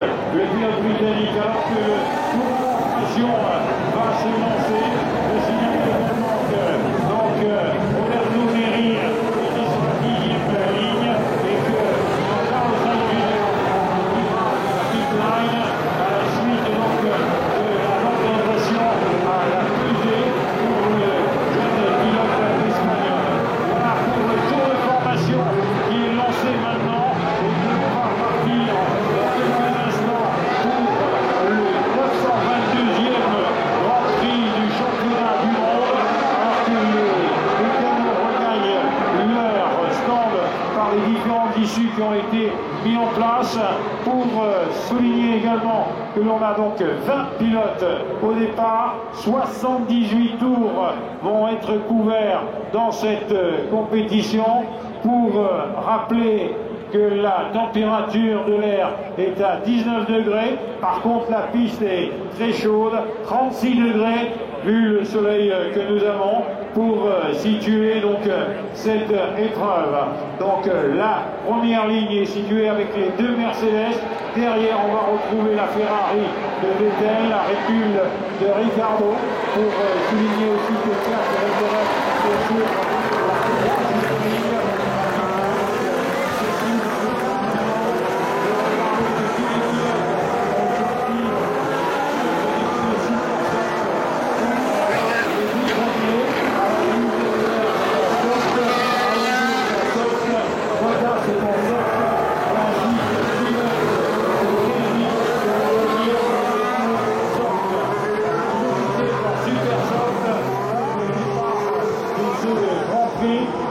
le pilote britannique, alors que le tour de formation va se lancer. Je signale également que Roberto Neri était sur la 10e ligne et que Carlos Sainz la pit line à la suite de la non-présentation à la fusée pour le jeune pilote espagnol. Voilà pour le tour de formation qui est lancé maintenant et qui va partir dans quelques instants pour le 922e Grand Prix du championnat du monde, alors que les canons regagnent leur stand par les différentes issues qui ont été mis en place, pour souligner également que l'on a donc 20 pilotes au départ, 78 tours vont être couverts dans cette compétition, pour rappeler que la température de l'air est à 19 degrés, par contre la piste est très chaude, 36 degrés vu le soleil que nous avons, pour situer donc cette épreuve. Donc la première ligne est située avec les deux Mercedes. Derrière, on va retrouver la Ferrari de Vettel, la Red Bull de Ricciardo, pour souligner aussi que 4 Red Bull est sur la troisième ligne.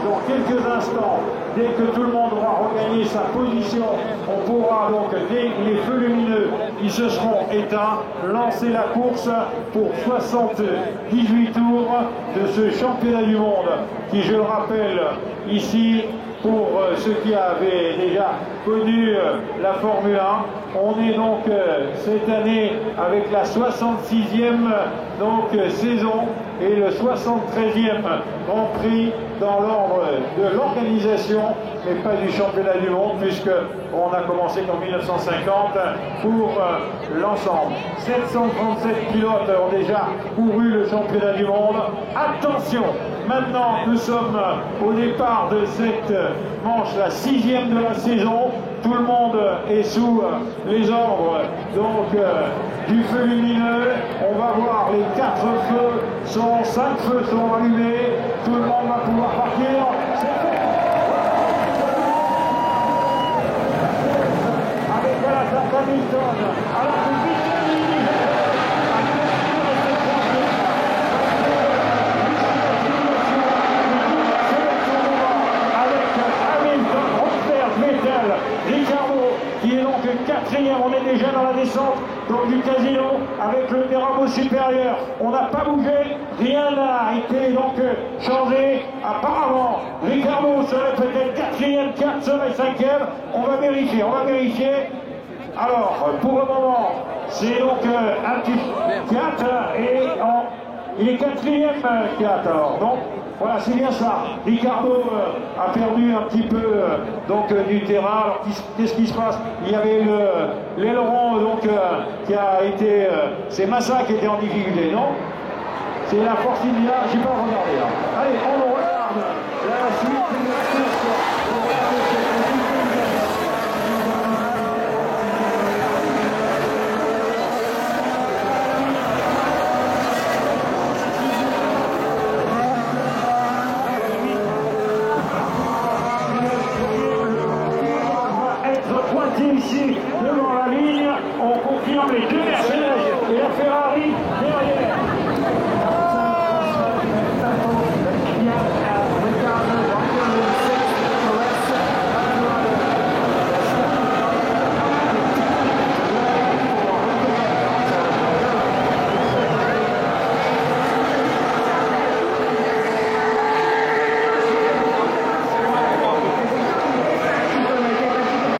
Dans quelques instants, dès que tout le monde aura regagné sa position, on pourra donc, dès les feux lumineux qui se seront éteints, lancer la course pour 78 tours de ce championnat du monde qui, je le rappelle ici, pour ceux qui avaient déjà connu la Formule 1, on est donc cette année avec la 66e saison et le 73e Grand Prix dans l'ordre de l'organisation, mais pas du championnat du monde, puisqu'on a commencé qu'en 1950 pour l'ensemble. 737 pilotes ont déjà couru le championnat du monde. Attention, maintenant nous sommes au départ de cette manche, la 6e de la saison. Tout le monde est sous les ordres du feu lumineux. On va voir les 4 feux, 5 feux sont allumés. Tout le monde va pouvoir partir. C'est fait. Avec la Hamilton à la Ricciardo qui est donc 4e, on est déjà dans la descente donc du casino avec le Mirabeau supérieur. On n'a pas bougé, rien n'a été donc changé. Apparemment, Ricciardo serait peut-être 4e, 4 serait 5e. On va vérifier. Alors, pour le moment, c'est donc un petit 4 et il est 4e 4 alors. Donc, voilà, c'est bien ça. Ricciardo a perdu un petit peu du terrain. Alors qu'est-ce qui se passe? Il y avait l'aileron qui a été... c'est Massa qui était en difficulté, non? C'est la Force India, j'ai pas regardé là. Allez, on regarde la suite de la course. Ici, devant la ligne, on confirme les deux